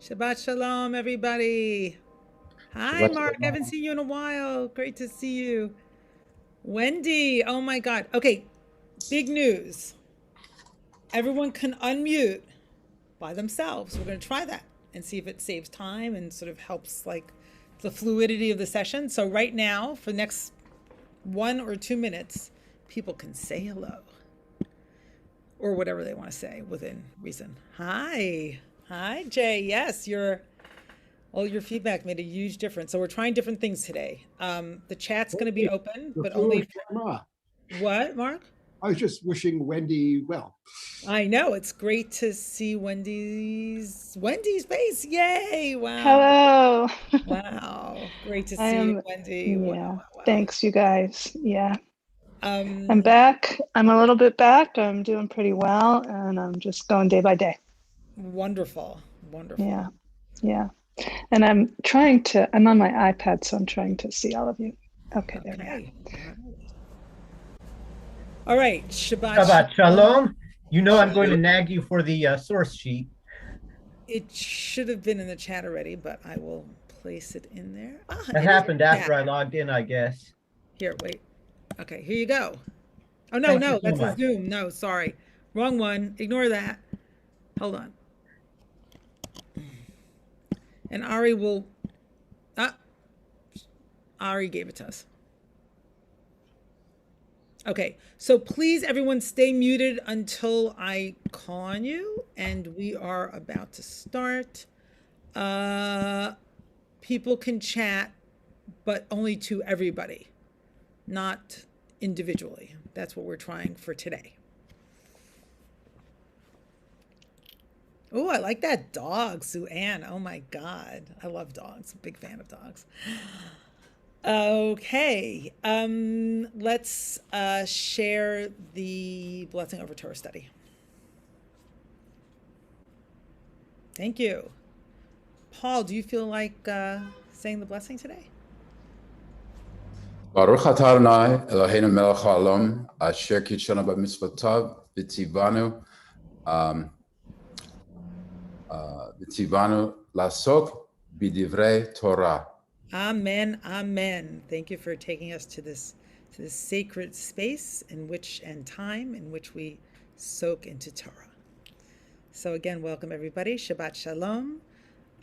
Shabbat shalom, everybody. Hi, Shabbat Mark. I haven't shalom. seen you in a while. Great to see you. Wendy, oh my God. Okay, big news. Everyone can unmute by themselves. We're going to try that and see if it saves time and sort of helps like the fluidity of the session. So right now, for the next 1 or 2 minutes, people can say hello or whatever they want to say within reason. Hi. Hi, Jay. Yes, all your feedback made a huge difference. So we're trying different things today. The chat's going to be Wendy, open, the but fluid only camera. what, Mark? I was just wishing Wendy well. I know it's great to see Wendy's face. Yay! Wow. Hello. Wow. Great to I see you, am, Wendy. Wow, yeah. wow, Thanks, you guys. Yeah. wow. I'm back. I'm a little bit back. I'm doing pretty well, and I'm just going day by day. Wonderful. Wonderful. Yeah. Yeah. And I'm on my iPad, so I'm trying to see all of you. Okay, there we are. Okay. All right. Shabbat Shabbat shalom. shalom. You know I'm going to nag you for the source sheet. It should have been in the chat already, but I will place it in there. That happened after I logged in, I guess. Here, wait. Okay, here you go. Oh, no, Thank you no, so that's a much. Zoom. No, sorry. Wrong one. Ignore that. Hold on. And Ari will, Ari gave it to us. Okay, so please everyone stay muted until I call on you, and we are about to start. People can chat, but only to everybody, not individually. That's what we're trying for today. Oh, I like that dog, Sue Ann. Oh my God. I love dogs. Big fan of dogs. Okay. Let's share the blessing over Torah study. Thank you. Paul, do you feel like saying the blessing today? Baruch atah Adonai Eloheinu melech haolam asher kitshanu b'mitzvotav v'tzivanu lasok b'divrei Torah. Amen. Amen. Thank you for taking us to this sacred space and time in which we soak into Torah. So again, welcome everybody. Shabbat shalom.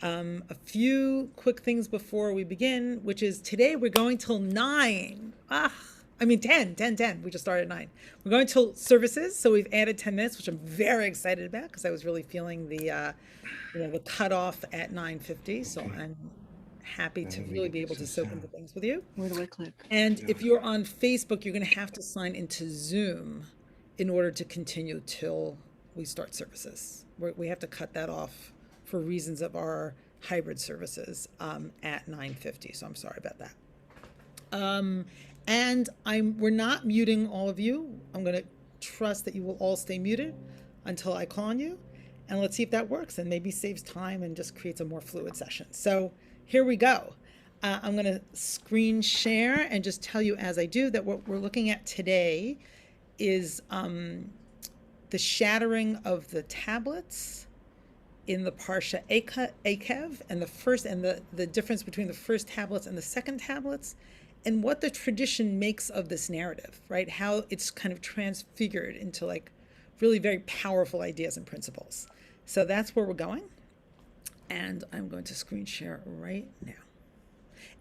A few quick things before we begin, which is today we're going till 9. 10. We just started at 9. We're going till services, so we've added 10 minutes, which I'm very excited about because I was really feeling the cutoff at 9:50. So I'm happy to really be able to soak into things with you. Where do I click? And if you're on Facebook, you're going to have to sign into Zoom in order to continue till we start services. We have to cut that off for reasons of our hybrid services at 9:50. So I'm sorry about that. And we're not muting all of you. I'm going to trust that you will all stay muted until I call on you. And let's see if that works and maybe saves time and just creates a more fluid session. So here we go. I'm going to screen share and just tell you as I do that what we're looking at today is the shattering of the tablets in the Parsha Akev, and the difference between the first tablets and the second tablets, and what the tradition makes of this narrative, right? How it's kind of transfigured into like really very powerful ideas and principles. So that's where we're going. And I'm going to screen share right now.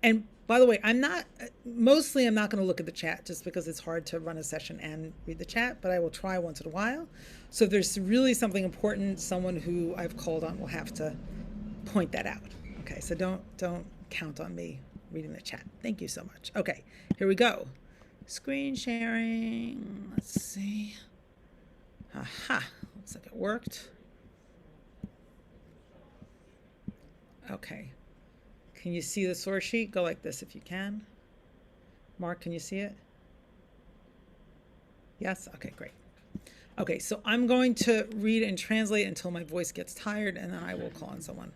And by the way, I'm not going to look at the chat just because it's hard to run a session and read the chat, but I will try once in a while. So if there's really something important, someone who I've called on will have to point that out. Okay, so don't count on me reading the chat. Thank you so much. Okay, here we go. Screen sharing. Let's see. Aha, looks like it worked. Okay. Can you see the source sheet? Go like this if you can. Mark, can you see it? Yes? Okay, great. Okay, so I'm going to read and translate until my voice gets tired, and then I will call on someone.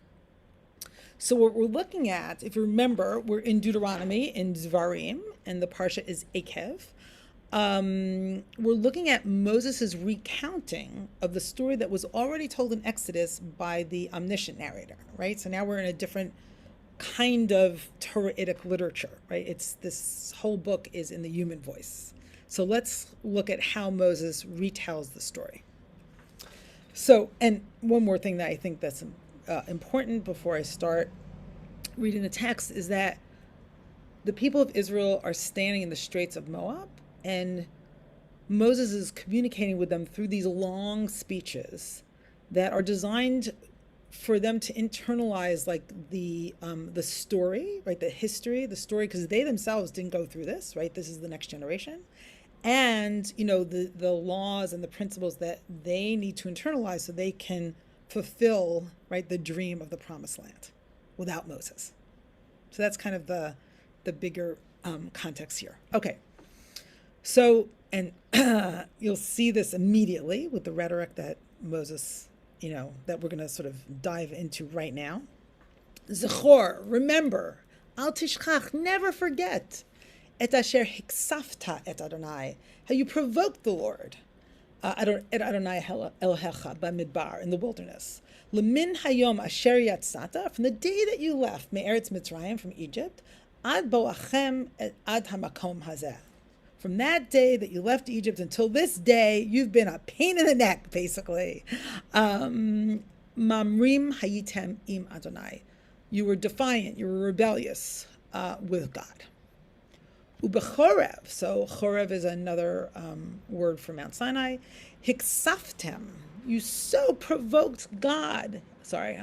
So what we're looking at, if you remember, we're in Deuteronomy, in Dvarim, and the Parsha is Akev. we're looking at Moses' recounting of the story that was already told in Exodus by the omniscient narrator, right? So now we're in a different kind of Torahitic literature, right? This whole book is in the human voice. So let's look at how Moses retells the story. So, and one more thing that I think that's important before I start reading the text is that the people of Israel are standing in the Straits of Moab, and Moses is communicating with them through these long speeches that are designed for them to internalize like the story, right? The history, the story, because they themselves didn't go through this, right? This is the next generation. And, you know, the laws and the principles that they need to internalize so they can fulfill, right, the dream of the promised land without Moses. So that's kind of the bigger context here. Okay. So, and you'll see this immediately with the rhetoric that Moses, you know, that we're going to sort of dive into right now. Zechor, remember, al tishchach, never forget, et asher hiksafta et Adonai, how you provoked the Lord, et Adonai Elohecha b'midbar, in the wilderness. Lemin hayom asher yatzata, from the day that you left me'eretz Mitzrayim, from Egypt, ad boachem ad hamakom hazeh. From that day that you left Egypt until this day, you've been a pain in the neck, basically. Mamrim hayitem im Adonai. You were defiant, you were rebellious with God. Ubechorev, so chorev is another word for Mount Sinai. Hiksaftem, you so provoked God. Sorry,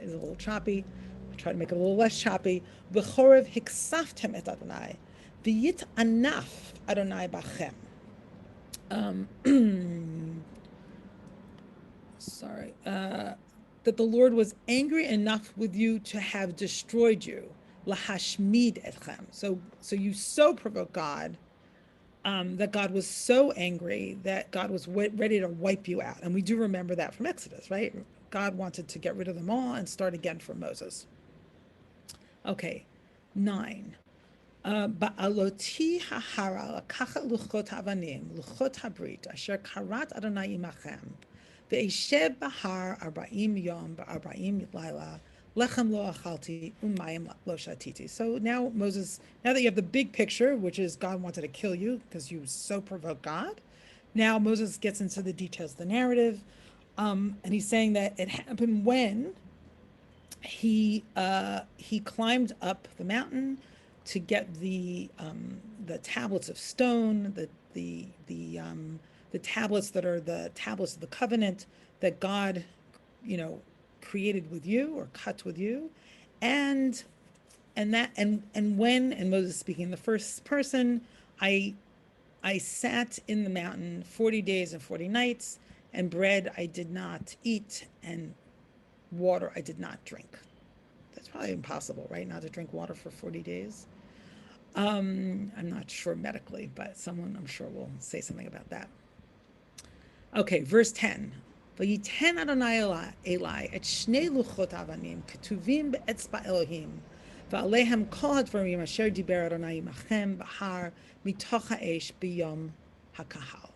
it's a little choppy. I'll try to make it a little less choppy. Bechorev hiksaftem et Adonai. V'yit anaf Adonai bachem. That the Lord was angry enough with you to have destroyed you. Lahashmid etchem. So you so provoked God that God was so angry that God was ready to wipe you out. And we do remember that from Exodus, right? God wanted to get rid of them all and start again from Moses. Okay, 9. Ba'aloti hahara lakachat luchot havanim, luchot habrit, asher karat Adonai imachem, ve'eshev bahar 40 yom ba'arba'im laila, lechem lo achalti, umayim lo shatiti. So now Moses, now that you have the big picture, which is God wanted to kill you because you so provoked God, now Moses gets into the details of the narrative, and he's saying that it happened when he climbed up the mountain to get the tablets of stone, the tablets that are the tablets of the covenant that God, you know, created with you or cut with you, and when, and Moses speaking in the first person, I sat in the mountain 40 days and 40 nights, and bread I did not eat, and water I did not drink. That's probably impossible, right? Not to drink water for 40 days. I'm not sure medically, but someone I'm sure will say something about that. Okay, verse 10. V'yiten Adonai Eli et shnei luchot avanim ketuvim be'etzba Elohim v'aleihem kol hadvarim asher diber Adonai imachem b'har mitoch ha'esh b'yom hakahal.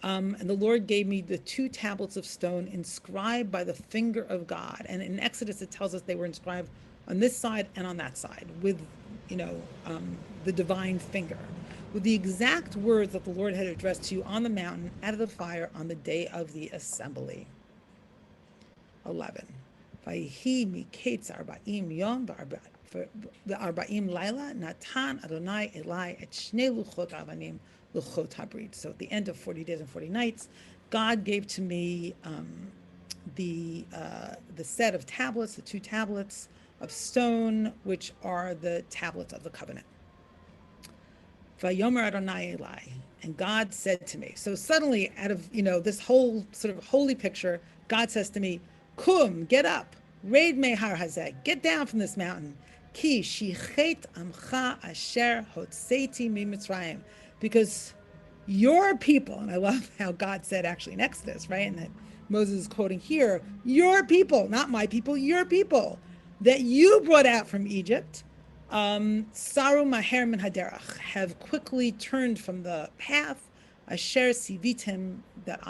And the Lord gave me the 2 tablets of stone inscribed by the finger of God. And in Exodus, it tells us they were inscribed on this side and on that side with, you know, the divine finger, with the exact words that the Lord had addressed to you on the mountain out of the fire on the day of the assembly. 11. Vayhi miketz 40 yom v'arba'im laila natan Adonai Eli et shnei luchot avanim luchot habrit. So at the end of 40 days and 40 nights, God gave to me the set of tablets, the 2 tablets of stone, which are the tablets of the covenant. Vayomer Adonai Eli, and God said to me. So suddenly, out of, you know, this whole sort of holy picture, God says to me, "Kum, get up, raid mehar hazeh, get down from this mountain. Ki shichet amcha asher hotzeiti mi Mitzrayim," because your people, and I love how God said actually in Exodus, right, and that Moses is quoting here, your people, not my people, your people, that you brought out from Egypt, Saru maher min haderach, have quickly turned from the path. Asher sivitim, that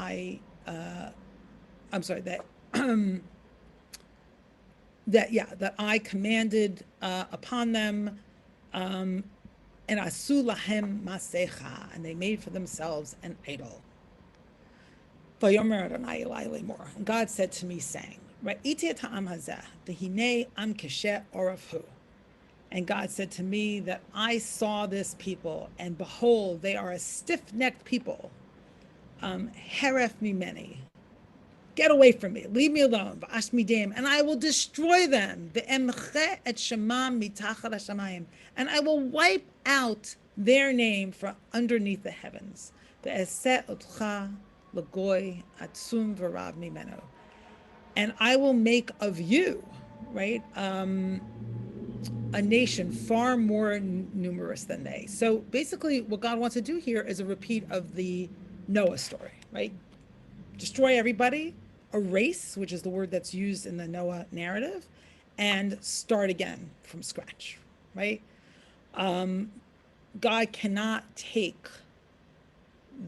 that I commanded upon them, and asu lahem masecha, and they made for themselves an idol. Vayomer Adonai Elai lemor, and God said to me, saying, Ra'iti et ha'am hazeh, v'hinei am keshet orafu. And God said to me that I saw this people, and behold, they are a stiff-necked people. Heref mimeni, get away from me, leave me alone. V'ash midim, and I will destroy them. Ve'emche et shemam mitachar hashamayim, and I will wipe out their name from underneath the heavens. Ve'eseh otcha lagoy atzum v'rav mimeno, and I will make of you, right, a nation far more numerous than they. So basically what God wants to do here is a repeat of the Noah story, right? Destroy everybody, erase, which is the word that's used in the Noah narrative, and start again from scratch, right? God cannot take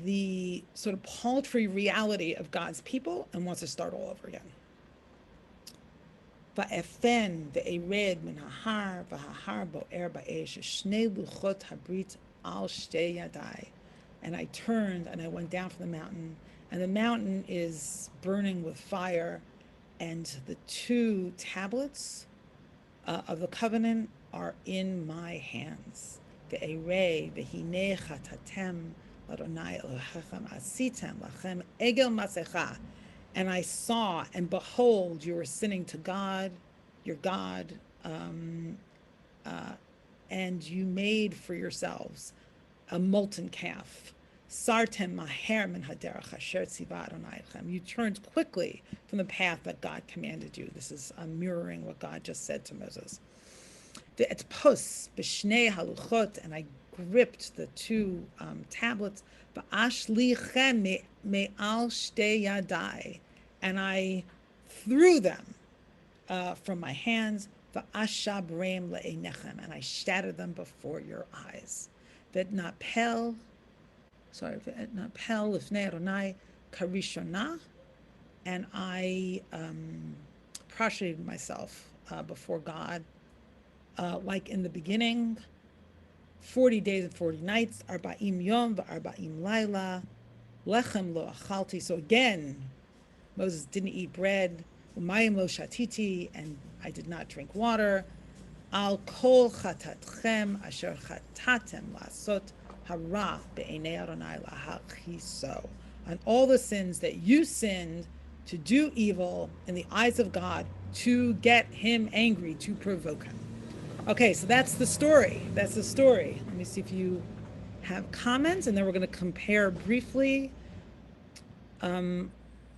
the sort of paltry reality of God's people and wants to start all over again. Va'efen ve'ered min ha'har v'ha'har bo'er ba'esh shnei luchot habrit al shtei yadai. And I turned and I went down from the mountain, and the mountain is burning with fire, and the 2 tablets of the covenant are in my hands. Ve'erei ve'hinei chatatem l'Adonai Elohechem asitem lachem egel masecha. And I saw, and behold, you were sinning to God, your God, and you made for yourselves a molten calf. Sartem maher min haderach asher tziva Adonai etchem. You turned quickly from the path that God commanded you. This is mirroring what God just said to Moses. Ve'etpos b'shnei haluchot, and I gripped the 2 tablets. V'ashlichem me'al shtei yadai, and I threw them from my hands. V'ashabrem le'einechem, and I shattered them before your eyes. Ve'napel lifnei Adonai karishonah, and I prostrated myself before God like in the beginning. 40 days and 40 nights, arba'im yom v'arba'im laila, lechem lo achalti. So again, Moses didn't eat bread, umayim lo shatiti, and I did not drink water. Al kol chatatchem asher chatatem lasot hara be'enei Adonai lahachiso. On all the sins that you sinned to do evil in the eyes of God, to get him angry, to provoke him. Okay, so that's the story. That's the story. Let me see if you have comments, and then we're going to compare briefly the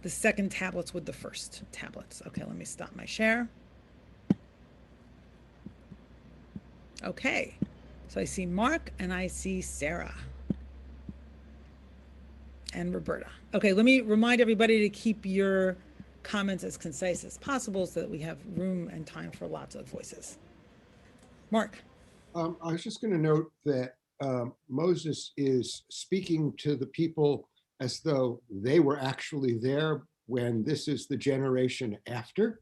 second tablets with the first tablets. Okay, let me stop my share. Okay, so I see Mark and I see Sarah and Roberta. Okay, let me remind everybody to keep your comments as concise as possible so that we have room and time for lots of voices. Mark. I was just going to note that Moses is speaking to the people as though they were actually there when this is the generation after.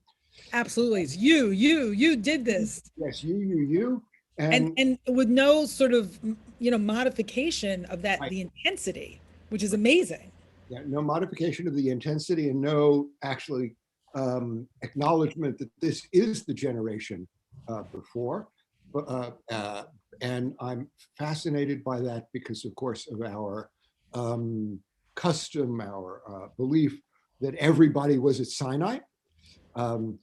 Absolutely. It's you did this. Yes, you. And with no sort of, modification of that, right, the intensity, which is amazing. Yeah, no modification of the intensity and no actually acknowledgement that this is the generation before. And I'm fascinated by that because, of course, of our custom, our belief that everybody was at Sinai.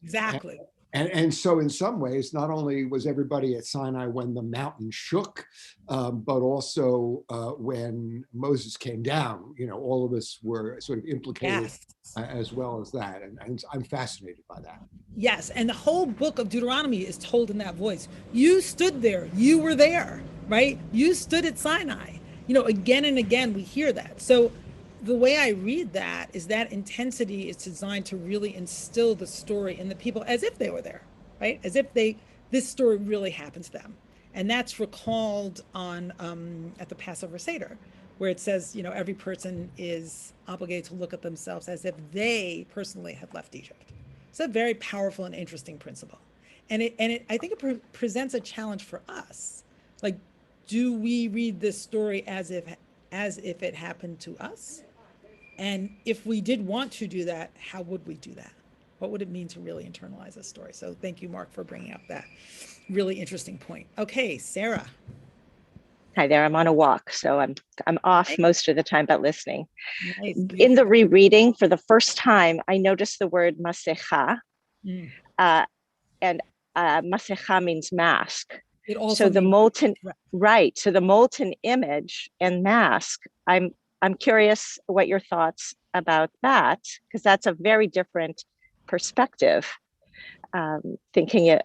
Exactly. And so in some ways, not only was everybody at Sinai when the mountain shook, but also when Moses came down, all of us were sort of implicated, yes, as well as that. And I'm fascinated by that. Yes. And the whole book of Deuteronomy is told in that voice. You stood there. You were there, right? You stood at Sinai. Again and again, we hear that. So the way I read that is that intensity is designed to really instill the story in the people as if they were there, right? As if this story really happened to them. And that's recalled on at the Passover Seder, where it says, every person is obligated to look at themselves as if they personally had left Egypt. It's a very powerful and interesting principle. And I think it presents a challenge for us. Like, do we read this story as if it happened to us? And if we did want to do that, how would we do that? What would it mean to really internalize this story? So thank you, Mark, for bringing up that really interesting point. Okay, Sarah. Hi there. I'm on a walk, so I'm off most of the time, but listening. Nice. In the rereading, for the first time, I noticed the word masecha, and masecha means mask. It also so the molten right. So the molten image and mask. I'm curious what your thoughts about that, because that's a very different perspective. Thinking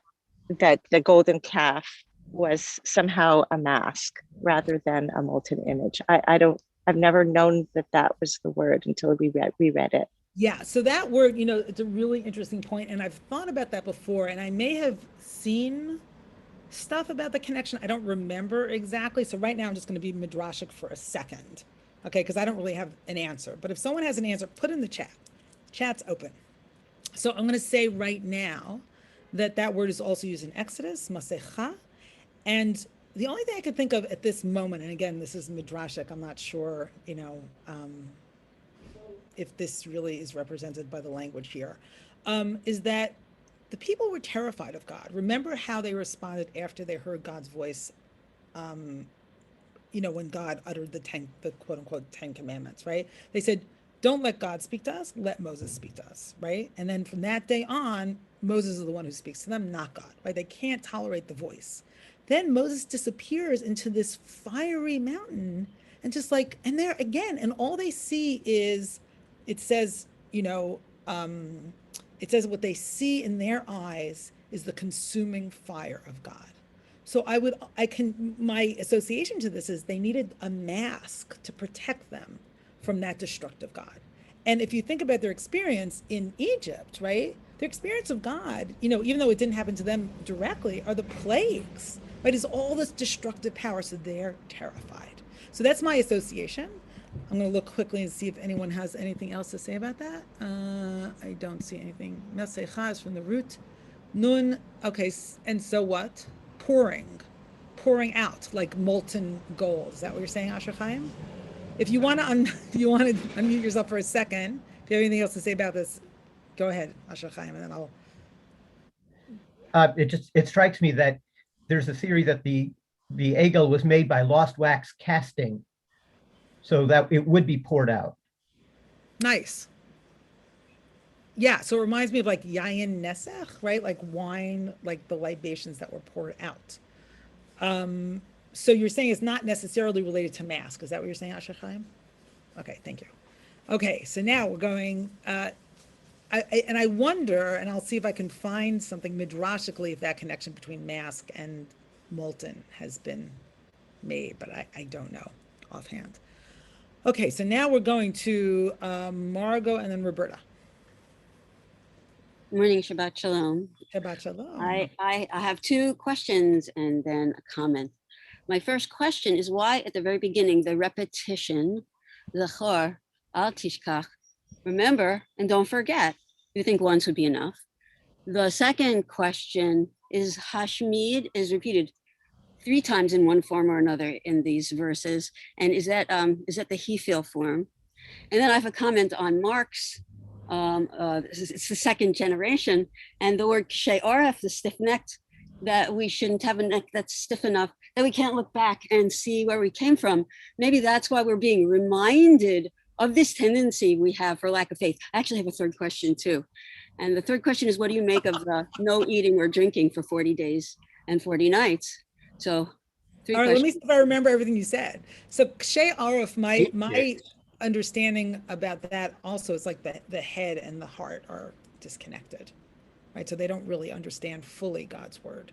that the golden calf was somehow a mask rather than a molten image. I've never known that was the word until we read it. Yeah, so that word, it's a really interesting point, and I've thought about that before, and I may have seen stuff about the connection. I don't remember exactly. So right now I'm just going to be midrashic for a second, okay? Because I don't really have an answer. But if someone has an answer, put in the chat. Chat's open. So I'm going to say right now that word is also used in Exodus, masecha. And the only thing I could think of at this moment, and again, this is midrashic, I'm not sure, if this really is represented by the language here, is that the people were terrified of God. Remember how they responded after they heard God's voice, when God uttered the quote unquote 10 commandments, right? They said, don't let God speak to us, let Moses speak to us, right? And then from that day on, Moses is the one who speaks to them, not God, right? They can't tolerate the voice. Then Moses disappears into this fiery mountain and and there again, and all they see is, it says, it says what they see in their eyes is the consuming fire of God. So my association to this is they needed a mask to protect them from that destructive God. And if you think about their experience in Egypt, right? Their experience of God, even though it didn't happen to them directly, are the plagues, right? Is all this destructive power. So they're terrified. So that's my association. I'm going to look quickly and see if anyone has anything else to say about that. I don't see anything. Masecha is from the root. Nun, okay, and so what? Pouring out like molten gold. Is that what you're saying, Asher Chaim? If you want to unmute yourself for a second, if you have anything else to say about this, go ahead, Asher Chaim, and then I'll. It strikes me that there's a theory that the egel was made by lost wax casting, so that it would be poured out. Nice. Yeah, so it reminds me of like yayin nesech, right? Like wine, like the libations that were poured out. So you're saying it's not necessarily related to mask. Is that what you're saying, Asher Chaim? Okay, thank you. Okay, so now we're going, I wonder, and I'll see if I can find something midrashically if that connection between mask and molten has been made, but I don't know offhand. Okay, so now we're going to Margot and then Roberta. Morning, Shabbat Shalom. Shabbat Shalom. I have two questions and then a comment. My first question is why at the very beginning, the repetition, Zachor, al tishkach, remember and don't forget. You think once would be enough? The second question is Hashmid is repeated 3 times in one form or another in these verses. And is that the he feel form? And then I have a comment on Mark's, it's the second generation, and the word kshe oref, the stiff-necked, that we shouldn't have a neck that's stiff enough, that we can't look back and see where we came from. Maybe that's why we're being reminded of this tendency we have for lack of faith. I actually have a third question too. And the third question is, what do you make of the no eating or drinking for 40 days and 40 nights? So 3 All right, questions. let me see if I remember everything you said. So kshe oref, my understanding about that also is like the head and the heart are disconnected, right? So they don't really understand fully God's word.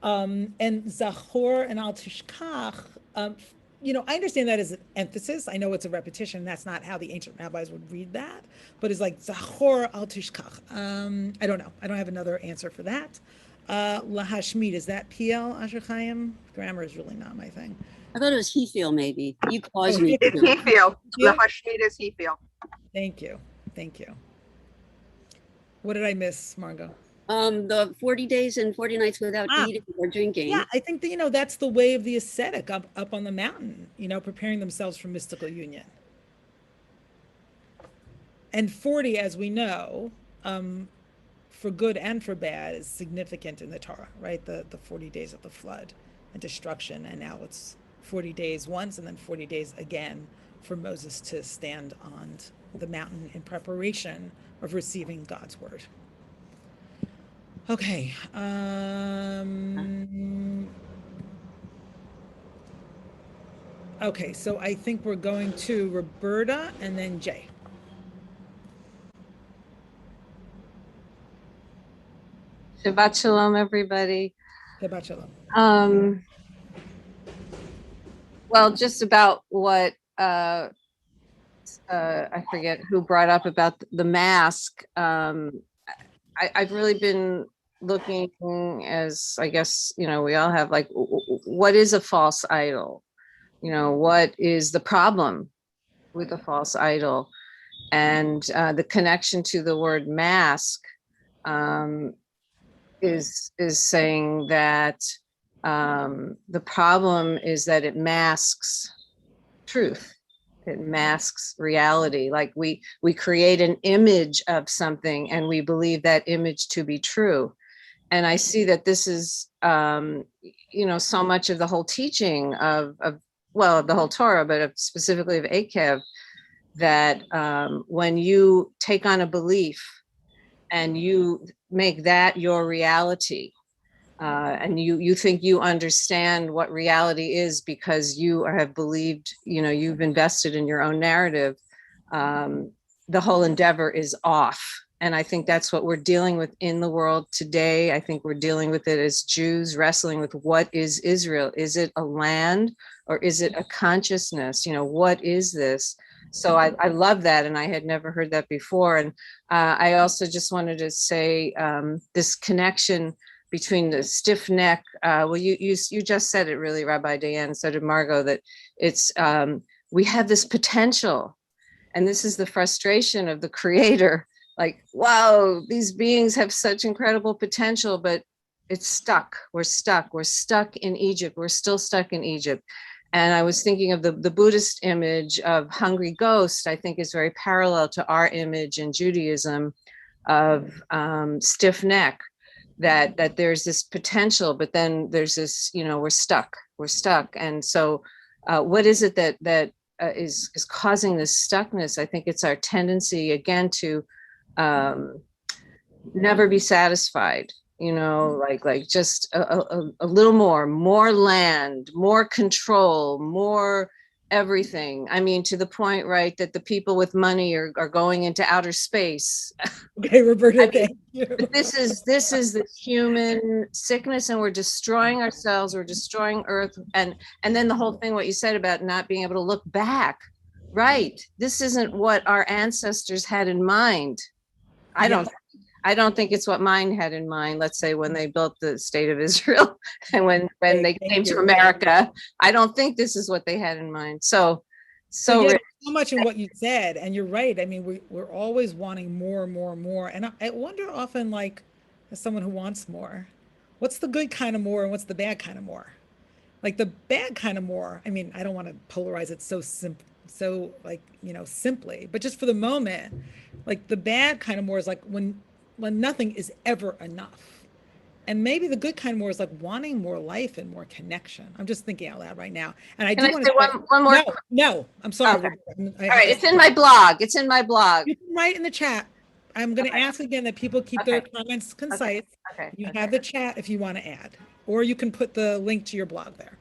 And Zachor and al tishkach, I understand that as an emphasis. I know it's a repetition. That's not how the ancient rabbis would read that, but it's like Zachor al tishkach. I don't know. I don't have another answer for that. Lahashmid, is that PL, Asher Chaim? Grammar is really not my thing. I thought it was he feel maybe. You caused Oh, me It's to. he feel. Yeah. The Hashmid is he feel. Thank you. Thank you. What did I miss, Margot? The 40 days and 40 nights without eating or drinking. Yeah, I think that, that's the way of the ascetic up on the mountain, preparing themselves for mystical union. And 40, as we know, for good and for bad, is significant in the Torah, right? The 40 days of the flood and destruction, and now it's 40 days once and then 40 days again for Moses to stand on the mountain in preparation of receiving God's word. Okay. Okay, so I think we're going to Roberta and then Jay. Shabbat shalom, everybody. Shabbat shalom. Well, just about what I forget who brought up about the mask. I've really been looking, as I guess, we all have, like, what is a false idol? What is the problem with a false idol? And the connection to the word mask is saying that the problem is that it masks truth. It masks reality. Like we create an image of something and we believe that image to be true. And I see that this is, so much of the whole teaching of the whole Torah, but specifically of Akev, that when you take on a belief and you make that your reality, and you think you understand what reality is because you have believed, you've invested in your own narrative, the whole endeavor is off. And I think that's what we're dealing with in the world today. I think we're dealing with it as Jews, wrestling with what is Israel? Is it a land or is it a consciousness? What is this? So I love that. And I had never heard that before. And I also just wanted to say this connection between the stiff neck. Well, you just said it really, Rabbi Diane, so did Margot, that it's, we have this potential. And this is the frustration of the creator. Like, wow, these beings have such incredible potential, but it's stuck. We're stuck in Egypt. We're still stuck in Egypt. And I was thinking of the Buddhist image of hungry ghost, I think is very parallel to our image in Judaism of stiff neck, that there's this potential, but then there's this, we're stuck. And so what is it that is causing this stuckness? I think it's our tendency, again, to never be satisfied, like just a little more land, more control, more everything. I mean, to the point, right, that the people with money are going into outer space. Okay, Roberta, thank you. This is the human sickness, and we're destroying ourselves, we're destroying Earth, and then the whole thing, what you said about not being able to look back, right? This isn't what our ancestors had in mind. I don't think it's what mine had in mind, let's say, when they built the state of Israel and when they came to America. I don't think this is what they had in mind. So much in what you said, and you're right. I mean, we're always wanting more and more and more. And I wonder often, like, as someone who wants more, what's the good kind of more and what's the bad kind of more? Like the bad kind of more, I mean, I don't want to polarize it so simple, so like, simply, but just for the moment, like the bad kind of more is like when nothing is ever enough. And maybe the good kind of more is like wanting more life and more connection. I'm just thinking out loud right now. And I do want to say one more. No, I'm sorry. Okay. All right, it's in my blog. You can write in the chat. I'm going to ask again that people keep their comments concise. You have the chat if you want to add, or you can put the link to your blog there.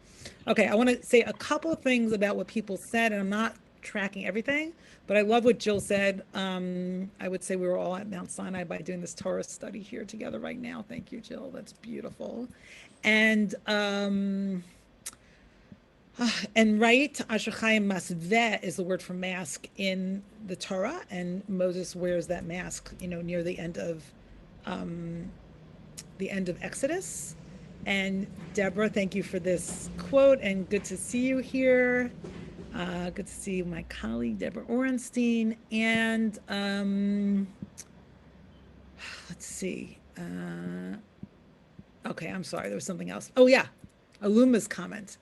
Okay, I want to say a couple of things about what people said, and I'm not tracking everything, but I love what Jill said. I would say we were all at Mount Sinai by doing this Torah study here together right now. Thank you, Jill. That's beautiful. And right, Asher Chaim Masveh is the word for mask in the Torah, and Moses wears that mask, near the end of the end of Exodus. And Deborah, thank you for this quote, and good to see you here. Good to see my colleague, Deborah Orenstein. And let's see. Okay, I'm sorry, there was something else. Oh yeah, Aluma's comment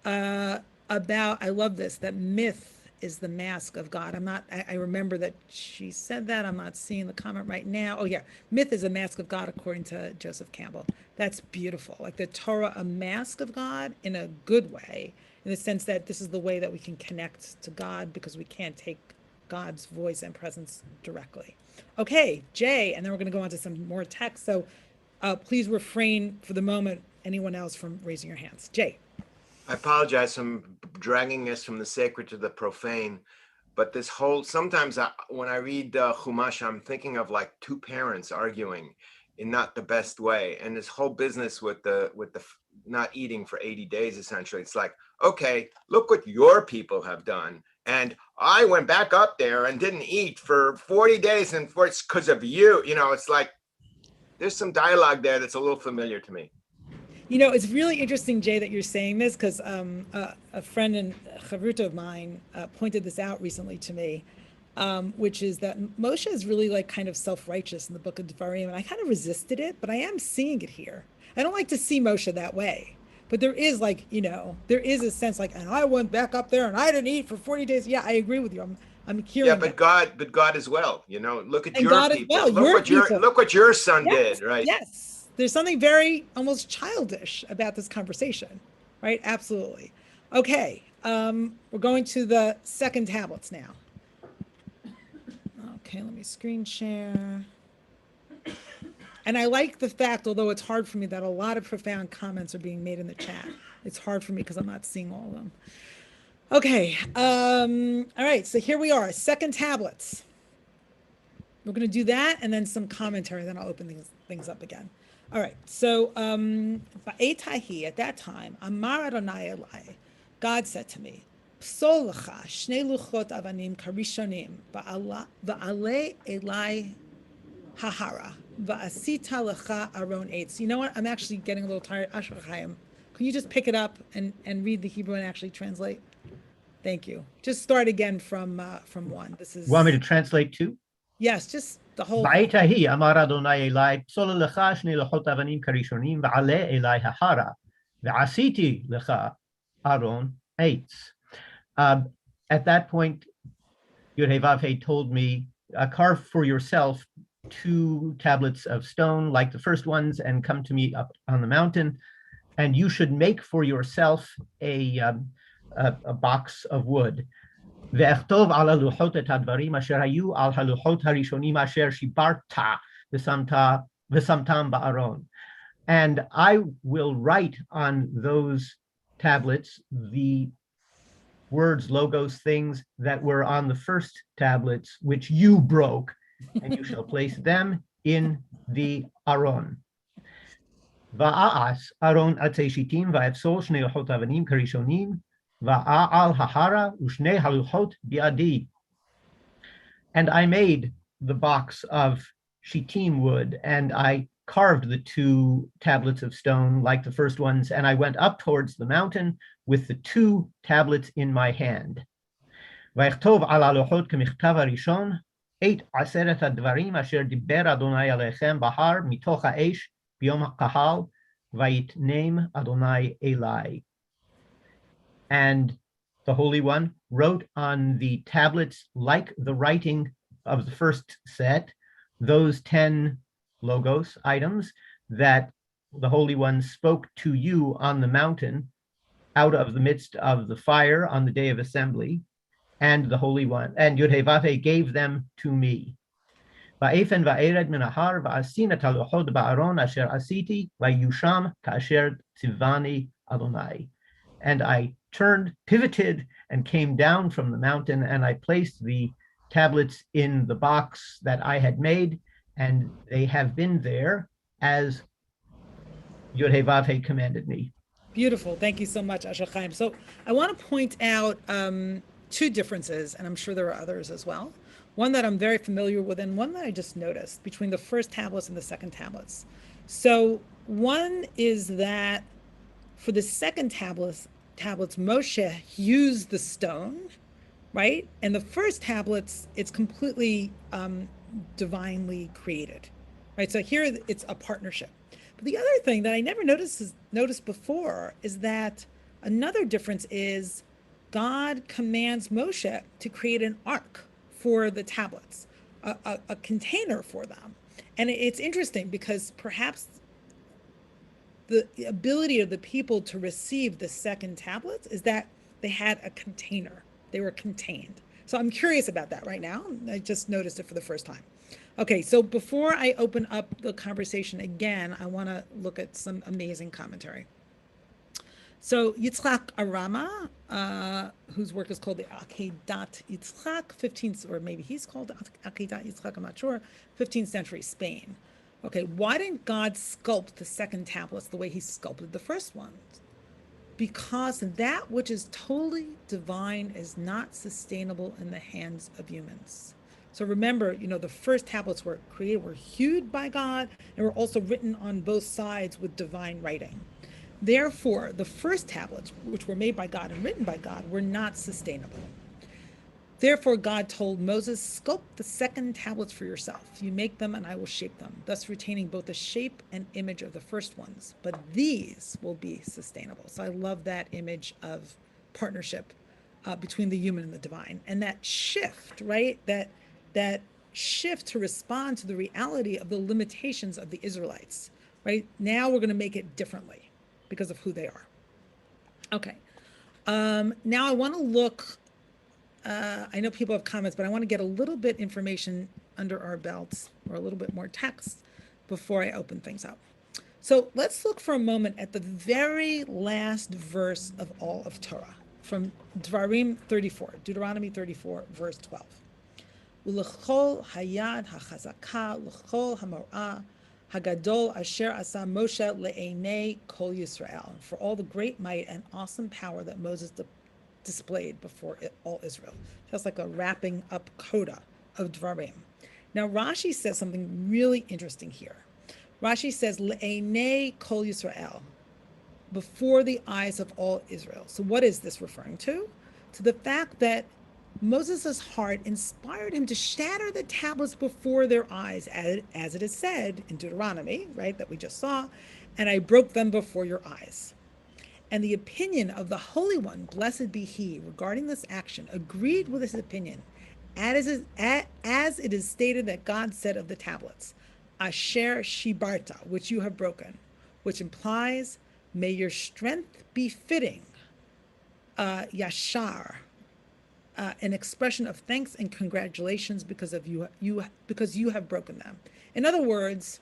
about, I love this, that myth is the mask of God. I remember that she said that. I'm not seeing the comment right now. Oh yeah, myth is a mask of God according to Joseph Campbell. That's beautiful. Like the Torah, a mask of God in a good way, in the sense that this is the way that we can connect to God, because we can't take God's voice and presence directly. Okay, Jay, and then we're going to go on to some more text. So please refrain for the moment, anyone else, from raising your hands. Jay. I apologize for dragging this from the sacred to the profane, but this whole, sometimes when I read Chumash, I'm thinking of like two parents arguing in not the best way. And this whole business with the not eating for 80 days, essentially, it's like, okay, look what your people have done. And I went back up there and didn't eat for 40 days, and it's because of you. You know, it's like, there's some dialogue there that's a little familiar to me. You know, it's really interesting, Jay, that you're saying this, because a friend and chavruta of mine pointed this out recently to me, which is that Moshe is really like kind of self-righteous in the book of Devarim, and I kind of resisted it, but I am seeing it here. I don't like to see Moshe that way, but there is like, you know, there is a sense like, and I went back up there and I didn't eat for 40 days. Yeah, I agree with you. I'm hearing. Yeah, but God as well. You know, look at your God people. As well. Look what your son yes, did, right? Yes. There's something very almost childish about this conversation, right? Absolutely. Okay, we're going to the second tablets now. Okay, let me screen share. And I like the fact, although it's hard for me, that a lot of profound comments are being made in the chat. It's hard for me because I'm not seeing all of them. Okay, all right, so here we are, second tablets. We're going to do that and then some commentary, then I'll open things up again. All right, so ba'etahi, at that time, Amar Adonai Elai, God said to me, Psol lecha shnei luchot avanim karishonim va'ale Elai hahara va'asita lecha aron eitz. You know what? I'm actually getting a little tired. Asher Chaim, can you just pick it up and read the Hebrew and actually translate? Thank you. Just start again from one. This is. Want me to translate too? Yes, just the whole. בעת ההיא אמר אדוני אלי, פסול לך שני לוחות אבנים כראשונים ועלה אלי ההרה, ועשיתי לך ארון עץ. At that point, Yud-Heh-Vav-Heh told me, carve for yourself 2 tablets of stone like the first ones and come to me up on the mountain, and you should make for yourself a box of wood. ואכתוב על הלוחות את הדברים אשר היו על הלוחות הראשונים אשר שיברת ושמתם בארון. And I will write on those tablets the words, logos, things that were on the first tablets, which you broke, and you shall place them in the Aron. Va'as Aron atzei shitim va'efsol shnei luchot avanim karishonim va'al hahara u'shnei haluchot bi'adi. And I made the box of shittim wood, and I carved the 2 tablets of stone like the first ones, and I went up towards the mountain with the 2 tablets in my hand. ויכתוב על הלוחות כמכתב הראשון את 10 הדברים אשר דיבר אדוני עליכם בהר מתוך האש ביום הקהל ויתנם אדוני אלי. And the Holy One wrote on the tablets, like the writing of the first set, those 10 logos items that the Holy One spoke to you on the mountain out of the midst of the fire on the day of assembly, and the Holy One, and Yud-Heh-Vav-Heh gave them to me. Va'efen va'ered min hahar va'asin et haluchot ba'aron asher asiti va'yusham ka'asher tzivani Adonai. And I pivoted, and came down from the mountain, and I placed the tablets in the box that I had made, and they have been there as Yud-Heh-Vav-Heh commanded me. Beautiful. Thank you so much, Asher Chaim. So I want to point out 2 differences, and I'm sure there are others as well. One that I'm very familiar with, and one that I just noticed between the first tablets and the second tablets. So one is that for the second tablets, Moshe used the stone, right? And the first tablets, it's completely divinely created, right? So here it's a partnership. But the other thing that I never noticed before is that another difference is God commands Moshe to create an ark for the tablets, a container for them. And it's interesting because perhaps the ability of the people to receive the second tablets is that they had a container. They were contained. So I'm curious about that right now. I just noticed it for the first time. Okay, so before I open up the conversation again, I want to look at some amazing commentary. So Yitzchak Arama, whose work is called the Akedat Yitzchak, 15th, or maybe he's called Akedat Yitzchak, I'm not sure, 15th century Spain. Okay, why didn't God sculpt the second tablets the way he sculpted the first ones? Because that which is totally divine is not sustainable in the hands of humans. So remember, the first tablets were created, were hewed by God, and were also written on both sides with divine writing. Therefore, the first tablets, which were made by God and written by God, were not sustainable. Therefore, God told Moses, sculpt the second tablets for yourself. You make them and I will shape them, thus retaining both the shape and image of the first ones. But these will be sustainable. So I love that image of partnership between the human and the divine. And that shift, right? That shift to respond to the reality of the limitations of the Israelites, right? Now we're going to make it differently because of who they are. Okay. Now I want to look, I know people have comments, but I want to get a little bit information under our belts, or a little bit more text before I open things up. So let's look for a moment at the very last verse of all of Torah, from Deuteronomy 34, verse 12. U'lechol hayad hachazaka l'chol hamorah hagadol asher asa Moshe le'enei kol Yisrael, for all the great might and awesome power that Moses displayed before all Israel. Just like a wrapping up coda of Dvarim. Now Rashi says something really interesting here. Rashi says le'enei kol Yisrael, before the eyes of all Israel. So what is this referring to? To the fact that Moses' heart inspired him to shatter the tablets before their eyes, as it is said in Deuteronomy, right, that we just saw, and I broke them before your eyes. And the opinion of the Holy One, blessed be he, regarding this action, agreed with his opinion, as it is stated that God said of the tablets, Asher Shibarta, which you have broken, which implies, may your strength be fitting, Yashar, an expression of thanks and congratulations because you have broken them. In other words,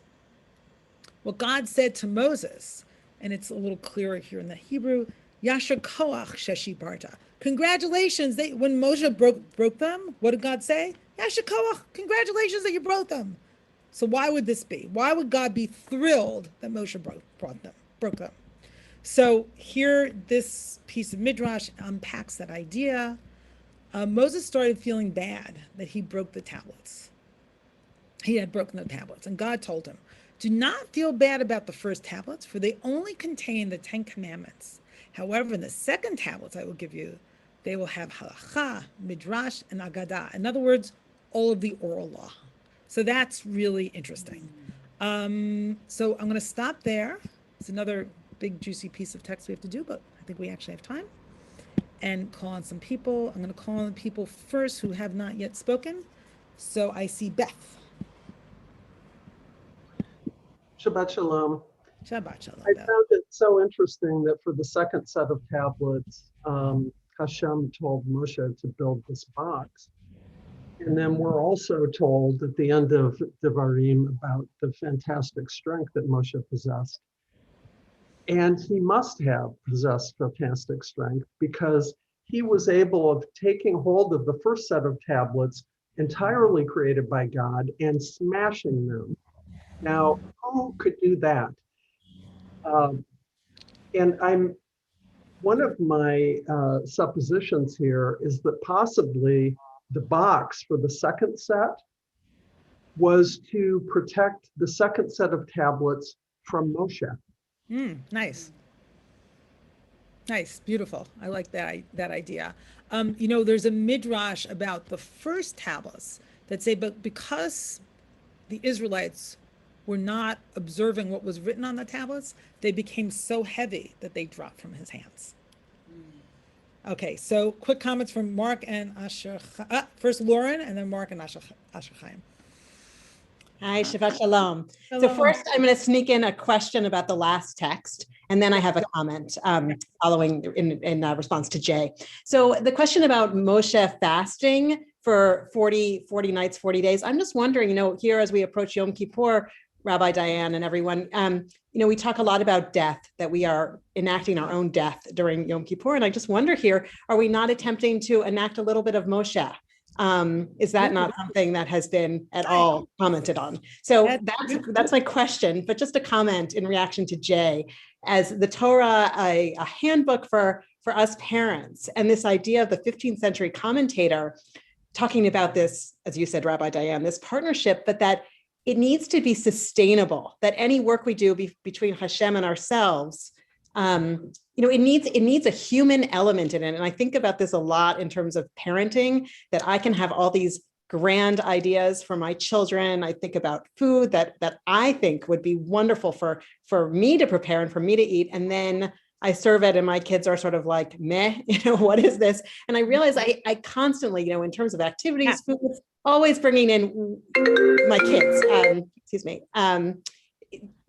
what God said to Moses, and it's a little clearer here in the Hebrew, Yasher Koach Sheshibarta. Congratulations! When Moshe broke them, what did God say? Yasher Koach, congratulations that you broke them. So why would this be? Why would God be thrilled that Moshe broke them? So here, this piece of Midrash unpacks that idea. Moses started feeling bad that he broke the tablets. He had broken the tablets, and God told him, do not feel bad about the first tablets, for they only contain the 10 commandments. However, in the second tablets I will give you, they will have halacha, midrash, and agadah. In other words, all of the oral law. So that's really interesting. So I'm going to stop there. It's another big juicy piece of text we have to do, but I think we actually have time. And call on some people. I'm going to call on the people first who have not yet spoken. So I see Beth. Shabbat Shalom. Shabbat Shalom. I found it so interesting that for the second set of tablets, Hashem told Moshe to build this box. And then we're also told at the end of Devarim about the fantastic strength that Moshe possessed. And he must have possessed fantastic strength because he was able of taking hold of the first set of tablets entirely created by God and smashing them. Now, who could do that? And one of my suppositions here is that possibly the box for the second set was to protect the second set of tablets from Moshe. Nice. Nice, beautiful. I like that idea. There's a midrash about the first tablets that say, but because the Israelites were not observing what was written on the tablets, they became so heavy that they dropped from his hands. Okay, so quick comments from Mark and Asher. First Lauren, and then Mark and Asher Chaim. Hi, Shabbat Shalom. Hello. So first, I'm going to sneak in a question about the last text, and then I have a comment following in response to Jay. So the question about Moshe fasting for 40 nights, 40 days. I'm just wondering, here as we approach Yom Kippur, Rabbi Diane and everyone, we talk a lot about death, that we are enacting our own death during Yom Kippur. And I just wonder here, are we not attempting to enact a little bit of Moshe? Is that not something that has been at all commented on? So that's my question, but just a comment in reaction to Jay, as the Torah, a handbook for us parents, and this idea of the 15th century commentator talking about this, as you said, Rabbi Diane, this partnership, but that it needs to be sustainable, that any work we do between Hashem and ourselves, it needs a human element in it. And I think about this a lot in terms of parenting, that I can have all these grand ideas for my children. I think about food that I think would be wonderful for me to prepare and for me to eat. And then I serve it and my kids are sort of like, meh, what is this? And I realize I constantly, in terms of activities, food, always bringing in my kids,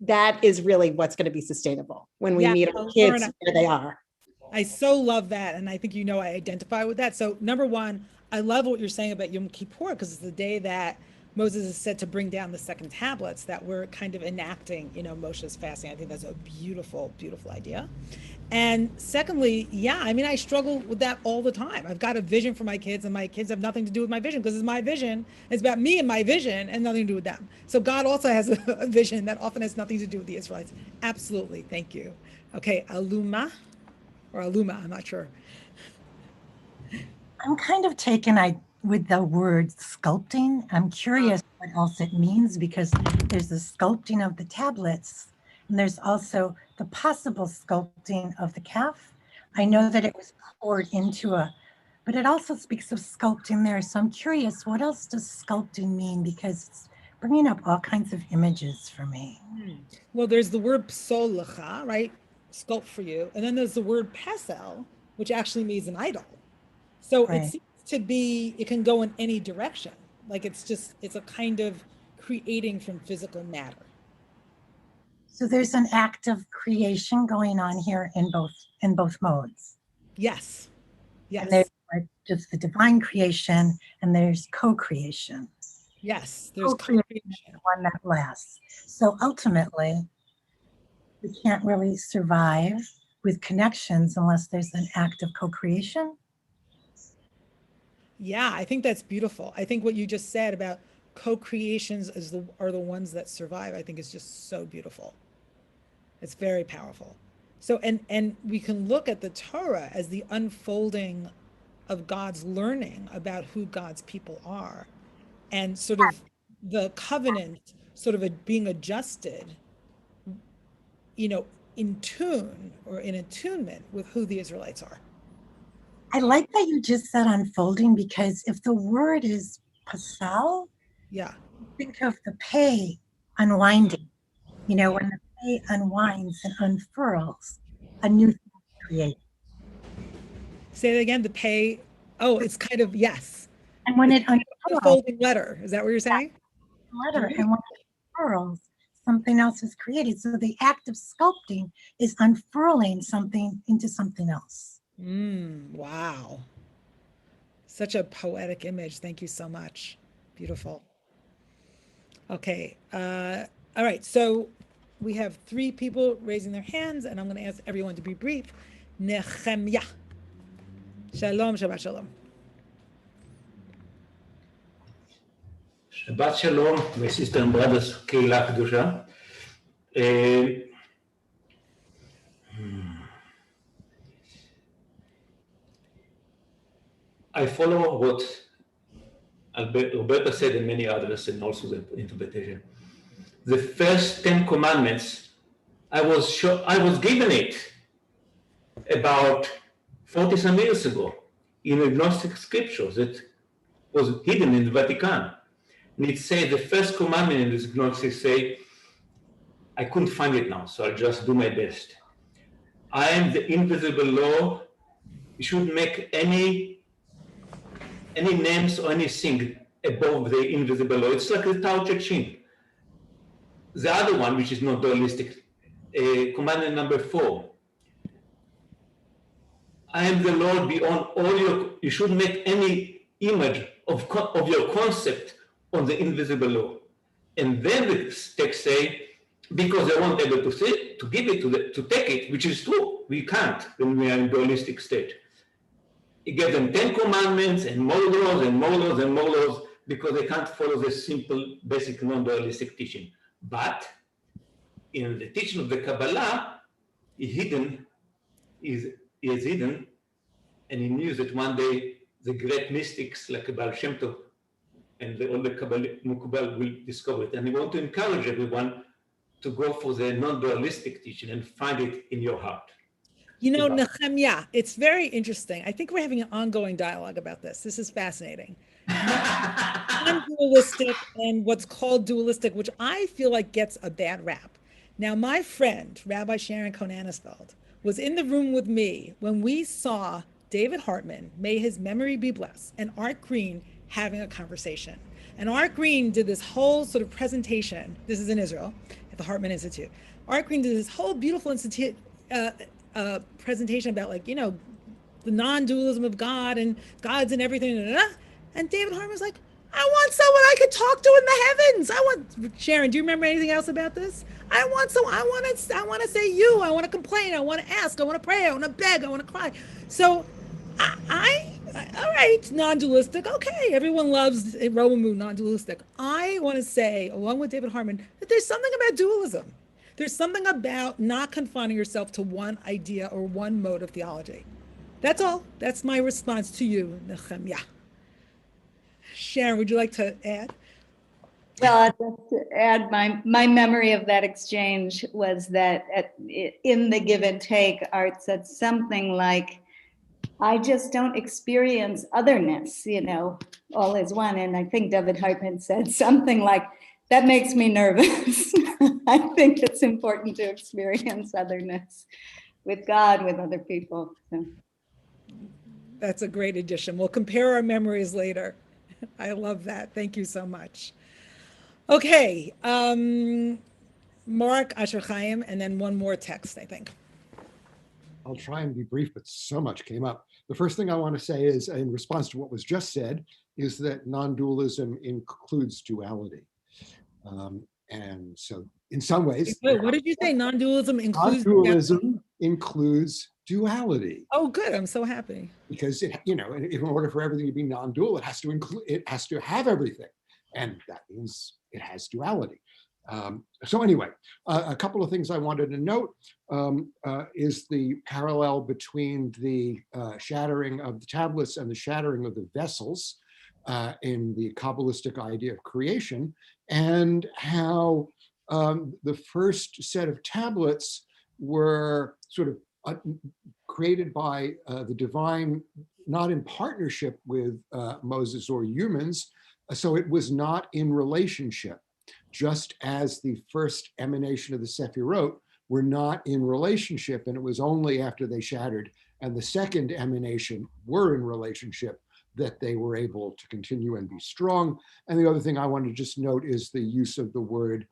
that is really what's going to be sustainable when we meet our kids where they are. I so love that. And I think, I identify with that. So number one, I love what you're saying about Yom Kippur, because it's the day that Moses is said to bring down the second tablets, that we're kind of enacting, Moshe's fasting. I think that's a beautiful, beautiful idea. And secondly, I struggle with that all the time. I've got a vision for my kids, and my kids have nothing to do with my vision, because it's my vision. It's about me and my vision and nothing to do with them. So God also has a vision that often has nothing to do with the Israelites. Absolutely. Thank you. Okay. Aluma, I'm not sure. I'm kind of taken with the word sculpting. I'm curious what else it means, because there's the sculpting of the tablets, and there's also the possible sculpting of the calf. I know that it was poured into but it also speaks of sculpting there. So I'm curious, what else does sculpting mean? Because it's bringing up all kinds of images for me. Well, there's the word psol lecha, right? Sculpt for you. And then there's the word pesel, which actually means an idol. So It seems to be, it can go in any direction. Like it's a kind of creating from physical matter. So there's an act of creation going on here in both modes. Yes. And there's just the divine creation, and there's co-creation. Yes, there's co-creation, one that lasts. So ultimately, we can't really survive with connections unless there's an act of co-creation. Yeah, I think that's beautiful. I think what you just said about co-creations are the ones that survive, I think is just so beautiful. It's very powerful. So, and we can look at the Torah as the unfolding of God's learning about who God's people are, and sort of the covenant sort of being adjusted, in tune or in attunement with who the Israelites are. I like that you just said unfolding, because if the word is pasal, think of the pay unwinding. When the pay unwinds and unfurls, a new thing is created. Say that again, the pay, it's kind of, yes. And when it unfurls, the folding letter, is that what you're saying? Letter, and when it unfurls, something else is created. So the act of sculpting is unfurling something into something else. Wow. Such a poetic image. Thank you so much. Beautiful. Okay. All right. So we have 3 people raising their hands, and I'm going to ask everyone to be brief. Nehemiah. Shalom, Shabbat Shalom. Shabbat Shalom, my sister and brothers, Kehila Kedusha. I follow what Roberta said and many others, and also the interpretation. The first 10 commandments I was given it about 40 some years ago in a Gnostic scripture that was hidden in the Vatican. And it says the first commandment in this Gnostic say, I couldn't find it now, so I'll just do my best. I am the invisible law. You shouldn't make any names or anything above the invisible law. It's like the Tao Te Ching. The other one, which is not dualistic, commandment number 4. I am the Lord beyond all you shouldn't make any image of your concept on the invisible law. And then the text say, because they weren't able to give it to take it, which is true, we can't when we are in dualistic state. He gave them 10 commandments and more laws and more laws and more laws because they can't follow the simple, basic non-dualistic teaching. But in the teaching of the Kabbalah, is hidden, and he knew that one day the great mystics like Baal Shem Tov and all the Kabbalah will discover it. And we want to encourage everyone to go for the non-dualistic teaching and find it in your heart. You know, Nehemiah, it's very interesting. I think we're having an ongoing dialogue about this. This is fascinating. Non-dualistic and what's called dualistic, which I feel like gets a bad rap. Now, my friend, Rabbi Sharon Cohn-Anisfeld, was in the room with me when we saw David Hartman, may his memory be blessed, and Art Green having a conversation. And Art Green did this whole sort of presentation. This is in Israel, at the Hartman Institute. Art Green did this whole beautiful presentation about, like, you know, the non-dualism of God and God's and everything. And David Hartman was like, I want someone I could talk to in the heavens. I want, Sharon, do you remember anything else about this? I want to say you, I want to complain, I want to ask, I want to pray, I want to beg, I want to cry. So all right, non-dualistic, okay, everyone loves Romemu, non-dualistic. I want to say, along with David Hartman, that there's something about dualism. There's something about not confining yourself to one idea or one mode of theology. That's all. That's my response to you, Nehemiah. Sharon, would you like to add? Well, I'd like to add my memory of that exchange was that in the give and take, Art said something like, I just don't experience otherness, you know, all is one. And I think David Hartman said something like, that makes me nervous. I think it's important to experience otherness with God, with other people. So. That's a great addition. We'll compare our memories later. I love that. Thank you so much. Okay, Mark, Asher Chaim, and then one more text, I think. I'll try and be brief, but so much came up. The first thing I want to say is, in response to what was just said, is that non-dualism includes duality. And so in some ways— Wait, what did you say? Non-dualism includes— Non-dualism includes duality. Oh, good. I'm so happy. Because, in order for everything to be non-dual, it has to have everything. And that means it has duality. So anyway, a couple of things I wanted to note is the parallel between the shattering of the tablets and the shattering of the vessels in the Kabbalistic idea of creation, and how the first set of tablets were sort of created by the divine, not in partnership with Moses or humans, so it was not in relationship, just as the first emanation of the Sephirot were not in relationship, and it was only after they shattered and the second emanation were in relationship that they were able to continue and be strong. And the other thing I want to just note is the use of the word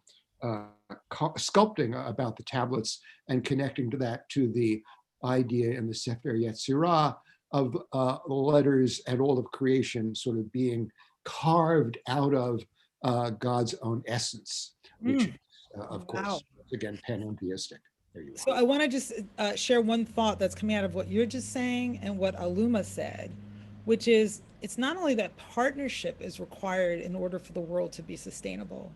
sculpting about the tablets and connecting to that to the idea in the Sefer Yetzirah of the letters and all of creation sort of being carved out of God's own essence, which is, of course, again, panentheistic. So I want to just share one thought that's coming out of what you're just saying and what Aluma said, which is it's not only that partnership is required in order for the world to be sustainable,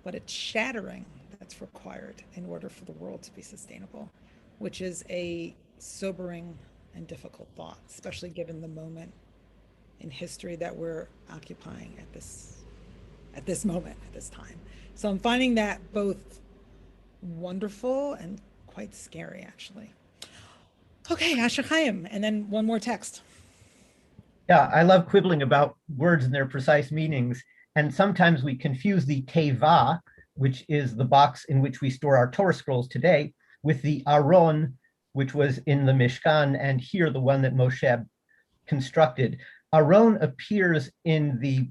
but it's shattering that's required in order for the world to be sustainable, which is a sobering and difficult thought, especially given the moment in history that we're occupying at this moment, at this time. So I'm finding that both wonderful and quite scary, actually. Okay, Asher Chaim, and then one more text. Yeah, I love quibbling about words and their precise meanings. And sometimes we confuse the teva, which is the box in which we store our Torah scrolls today, with the aron, which was in the Mishkan, and here the one that Moshe constructed. Aron appears in the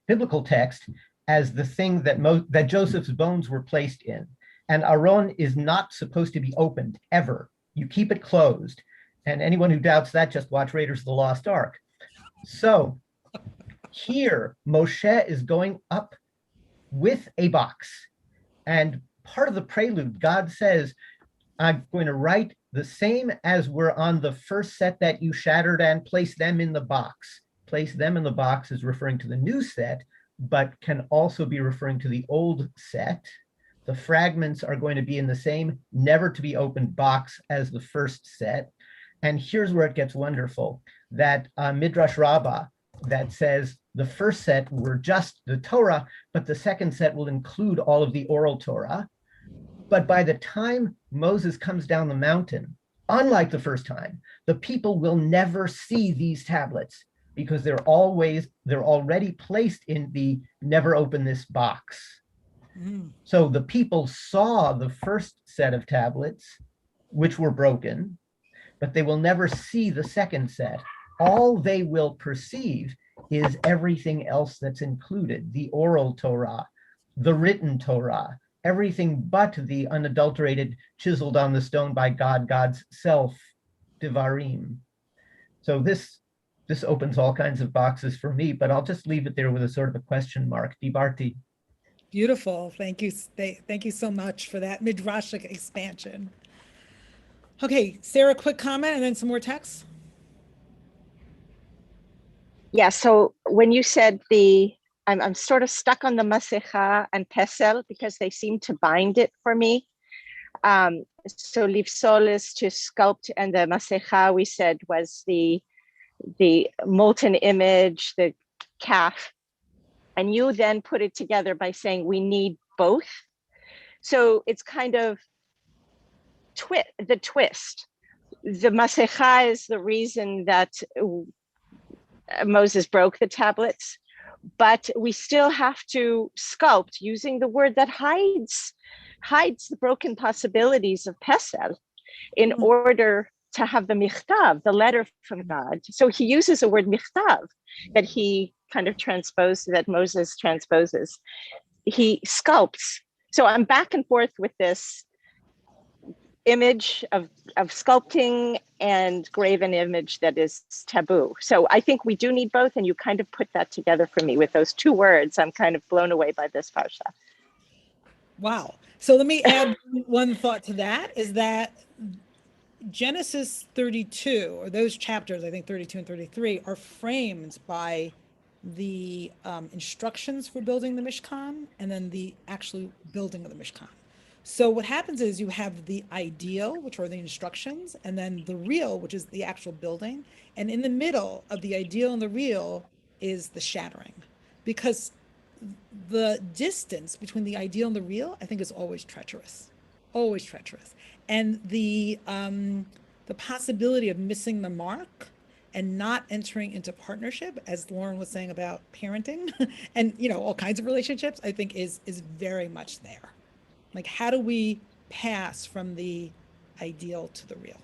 biblical text as the thing that Joseph's bones were placed in. And Aron is not supposed to be opened ever. You keep it closed. And anyone who doubts that, just watch Raiders of the Lost Ark. So here, Moshe is going up with a box. And part of the prelude, God says, I'm going to write the same as were on the first set that you shattered and place them in the box. Place them in the box is referring to the new set, but can also be referring to the old set. The fragments are going to be in the same never to be opened box as the first set. And here's where it gets wonderful, that Midrash Rabbah that says the first set were just the Torah, but the second set will include all of the oral Torah. But by the time Moses comes down the mountain, unlike the first time, the people will never see these tablets because they're already placed in the never open this box. So the people saw the first set of tablets, which were broken, but they will never see the second set. All they will perceive is everything else that's included, the oral Torah, the written Torah, everything but the unadulterated, chiseled on the stone by God, God's self, Devarim. So this opens all kinds of boxes for me, but I'll just leave it there with a sort of a question mark. Dibarti. Beautiful. Thank you. Thank you so much for that midrashic expansion. Okay, Sarah, quick comment and then some more text. Yeah, so when you said I'm sort of stuck on the Masecha and Pesel because they seem to bind it for me. So Livsol is to sculpt, and the Masecha we said was the molten image, the calf. And you then put it together by saying we need both. So it's kind of the twist. The Masecha is the reason that Moses broke the tablets, but we still have to sculpt using the word that hides the broken possibilities of Pesel in order to have the michtav, the letter from God. So he uses the word michtav that he kind of that Moses transposes. He sculpts. So I'm back and forth with this image of sculpting and graven image that is taboo. So I think we do need both, and you kind of put that together for me with those two words. I'm kind of blown away by this parsha. Wow. So let me add one thought to that, is that Genesis 32, or those chapters, I think 32 and 33, are framed by the instructions for building the Mishkan and then the actual building of the Mishkan. So what happens is you have the ideal, which are the instructions, and then the real, which is the actual building. And in the middle of the ideal and the real is the shattering. Because the distance between the ideal and the real, I think, is always treacherous. Always treacherous. And the possibility of missing the mark and not entering into partnership, as Lauren was saying about parenting and, all kinds of relationships, I think is very much there. Like, how do we pass from the ideal to the real?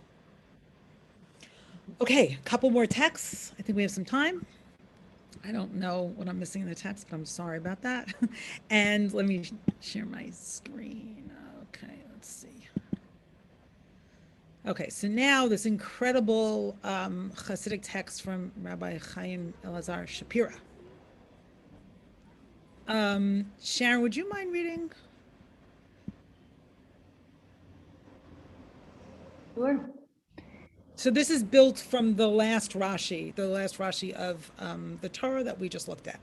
Okay, a couple more texts. I think we have some time. I don't know what I'm missing in the text, but I'm sorry about that. And let me share my screen. Okay, let's see. Okay, so now this incredible Hasidic text from Rabbi Chaim Elazar Shapira. Sharon, would you mind reading? Sure. So this is built from the last Rashi of the Torah that we just looked at.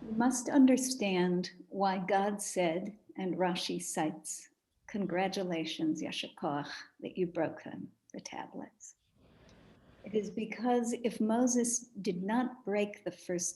You must understand why God said, and Rashi cites, congratulations, Yasher Koach, that you broke them, the tablets. It is because if Moses did not break the first